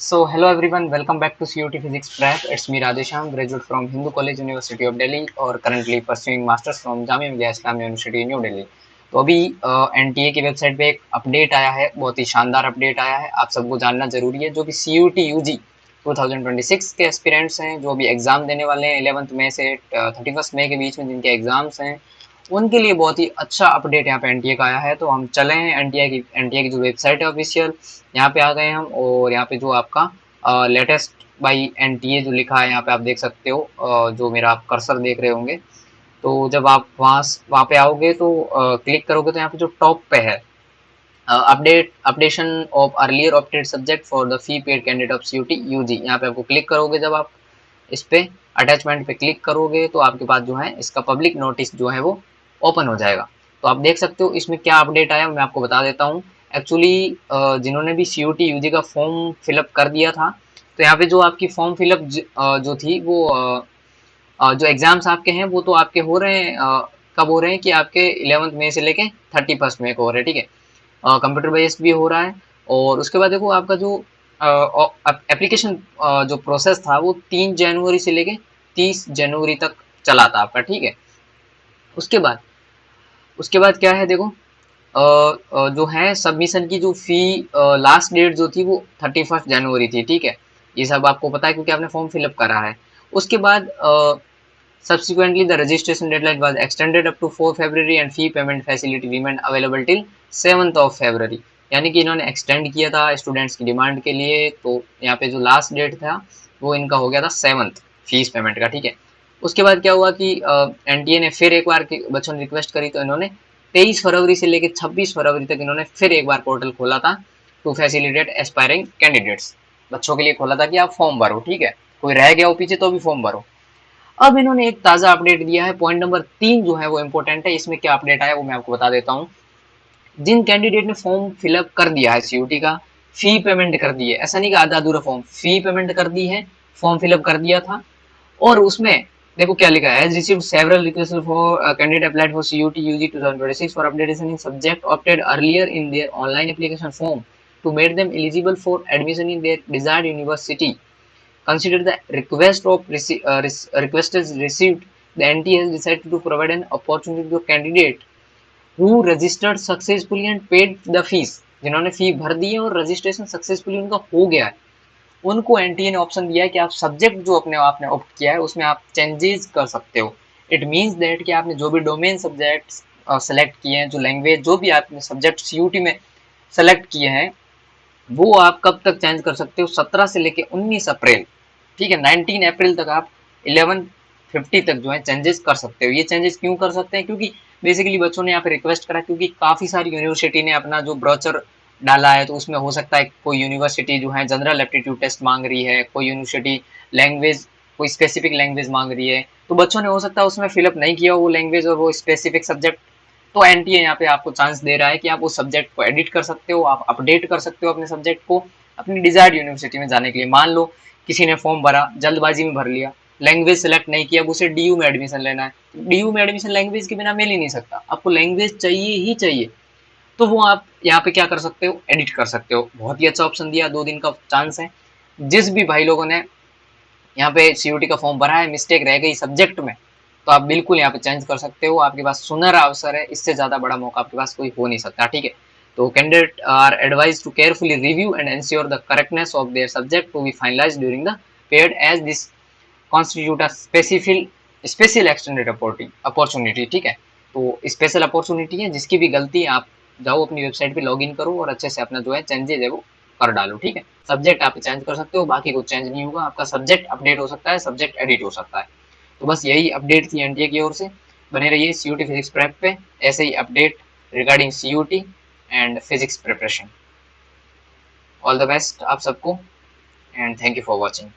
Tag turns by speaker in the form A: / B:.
A: So, hello everyone, welcome back to CUT Physics Prep. It's me Radhesham, graduate from Hindu College University of Delhi और currently pursuing masters from Jamia Millia Islamia university new Delhi. तो अभी NTA की website पे एक update आया है, बहुत ही शानदार अपडेट आया है, आप सबको जानना जरूरी है। जो कि CUT यूजी 2026 के एस्पिरेंट्स हैं, जो अभी एग्जाम देने वाले हैं 11 मई से 31 मई के बीच में जिनके एग्जाम्स हैं, उनके लिए बहुत ही अच्छा अपडेट यहाँ पे एनटीए का आया है। तो हम चले हैं एनटीए की जो वेबसाइट है ऑफिशियल, यहाँ पे आ गए हम और यहाँ पे जो आपका लेटेस्ट बाई एनटीए जो लिखा है यहाँ पे आप देख सकते हो, जो मेरा आप कर्सर देख रहे होंगे। तो जब आप वहाँ पे आओगे तो क्लिक करोगे तो यहाँ पे जो टॉप पे है updation of earlier opted subject for the fee paid candidate of CUET UG, यहाँ पे आपको क्लिक करोगे। जब आप इस पे अटैचमेंट पे क्लिक करोगे तो आपके पास जो है इसका पब्लिक नोटिस जो है वो ओपन हो जाएगा। तो आप देख सकते हो इसमें क्या अपडेट आया, मैं आपको बता देता हूँ। एक्चुअली जिन्होंने भी सीयूटी यूजी का फॉर्म फिलअप कर दिया था, तो यहाँ पे जो आपकी फॉर्म फिलअप जो थी वो जो एग्जाम्स आपके हैं वो तो आपके हो रहे हैं, कब हो रहे हैं कि आपके 11 मई से लेके 31 मई को हो रहे हैं, ठीक है। कंप्यूटर बेस्ड भी हो रहा है। और उसके बाद देखो आपका जो एप्लीकेशन जो प्रोसेस था वो 3 जनवरी से लेके 30 जनवरी तक चला था आपका, ठीक है। उसके बाद क्या है देखो, जो है सबमिशन की जो फी लास्ट डेट जो थी वो 31 जनवरी थी, ठीक है। ये सब आपको पता है क्योंकि आपने फॉर्म फिलअप करा है। उसके बाद subsequently the registration deadline was extended up to 4 February and fee payment facility remained available till 7th of February। यानी कि इन्होंने एक्सटेंड किया था स्टूडेंट्स की डिमांड के लिए। तो यहाँ पे जो लास्ट डेट था वो इनका हो गया था 7th फीस पेमेंट का, ठीक है। उसके बाद क्या हुआ कि एनटीए ने फिर एक बार बच्चों ने रिक्वेस्ट करी तो इन्होंने 23 फरवरी से लेकर 26 फरवरी तक इन्होंने फिर एक बार पोर्टल खोला था टू फैसिलिटेट एस्पायरिंग कैंडिडेट्स। बच्चों के लिए खोला था कि आप फॉर्म भरो, ठीक है, कोई रह गया हो पीछे तो भी फॉर्म भरो। अब इन्होंने एक ताजा अपडेट दिया है, पॉइंट नंबर 3 जो है वो इंपॉर्टेंट है। इसमें क्या अपडेट आया वो मैं आपको बता देता हूँ। जिन कैंडिडेट ने फॉर्म फिलअप कर दिया है सीयूटी का, फी पेमेंट कर दी है, ऐसा नहीं कि आधा अधूरा फॉर्म, फी पेमेंट कर दी है, फॉर्म फिलअप कर दिया था। और उसमें देखो क्या लिखा है, received several request for candidate applied for CUET UG 2026 for updation in subject opted earlier in their online application form to make them eligible for admission in their desired university. Consider the request is received. The NT has decided to provide an opportunity to a candidate who registered successfully and paid the fees। जिन्होंने फी भर दी है और registration successfully उनका हो गया है, उनको NTA ने ऑप्शन दिया है कि आप सब्जेक्ट जो अपने आपने ऑप्ट किया है उसमें आप चेंजेस कर सकते हो। इट मीन्स दैट कि आपने जो भी डोमेन सब्जेक्ट सेलेक्ट किए हैं, जो लैंग्वेज जो भी आपने सब्जेक्ट सीयूटी में सेलेक्ट किए हैं, वो आप कब तक चेंज कर सकते हो, 17 से लेके 19 अप्रैल, ठीक है। 19 अप्रैल तक आप 11:50 तक जो है चेंजेस कर सकते हो। ये चेंजेस क्यों कर सकते हैं, क्योंकि बेसिकली बच्चों ने यहाँ पे रिक्वेस्ट करा, क्योंकि काफी सारी यूनिवर्सिटी ने अपना जो ब्रोचर डाला है तो उसमें हो सकता है कोई यूनिवर्सिटी जो है जनरल एप्टीट्यूड टेस्ट मांग रही है, कोई यूनिवर्सिटी लैंग्वेज, कोई स्पेसिफिक लैंग्वेज मांग रही है, तो बच्चों ने हो सकता है उसमें फिलअप नहीं किया वो लैंग्वेज और वो स्पेसिफिक सब्जेक्ट। तो एनटीए यहाँ पे आपको चांस दे रहा है कि आप उस सब्जेक्ट को एडिट कर सकते हो, आप अपडेट कर सकते हो अपने सब्जेक्ट को अपनी डिजायर्ड यूनिवर्सिटी में जाने के लिए। मान लो किसी ने फॉर्म भरा, जल्दबाजी में भर लिया, लैंग्वेज सेलेक्ट नहीं किया, अब उसे डीयू में एडमिशन लेना है, डीयू में एडमिशन लैंग्वेज के बिना मिल ही नहीं सकता, आपको लैंग्वेज चाहिए ही चाहिए। तो वो आप यहाँ पे क्या कर सकते हो, एडिट कर सकते हो। बहुत ही अच्छा ऑप्शन दिया, 2 दिन का चांस है। जिस भी भाई लोगों ने यहाँ पे सीयूटी का फॉर्म भरा है, मिस्टेक रह गई सब्जेक्ट में, तो आप बिल्कुल यहाँ पे चेंज कर सकते हो। आपके पास सुनहरा अवसर है, इससे ज्यादा बड़ा मौका आपके पास कोई हो नहीं सकता, ठीक है। तो candidate are advise to carefully review and ensure the correctness of their subject to be finalized during the period as this constitute a special extended opportunity, ठीक है। तो स्पेशल अपॉर्चुनिटी है, जिसकी भी गलती है आप जाओ अपनी वेबसाइट पे लॉग इन करो और अच्छे से अपना जो है चेंजेस है वो कर डालो, ठीक है। सब्जेक्ट आप चेंज कर सकते हो, बाकी कुछ चेंज नहीं होगा, आपका सब्जेक्ट अपडेट हो सकता है, सब्जेक्ट एडिट हो सकता है। तो बस यही अपडेट थी एनटीए की ओर से। बने रहिए सीयूटी फिजिक्स प्रेप पे, ऐसे ही update regarding CUET and physics preparation. All the best आप सबको and thank you for watching.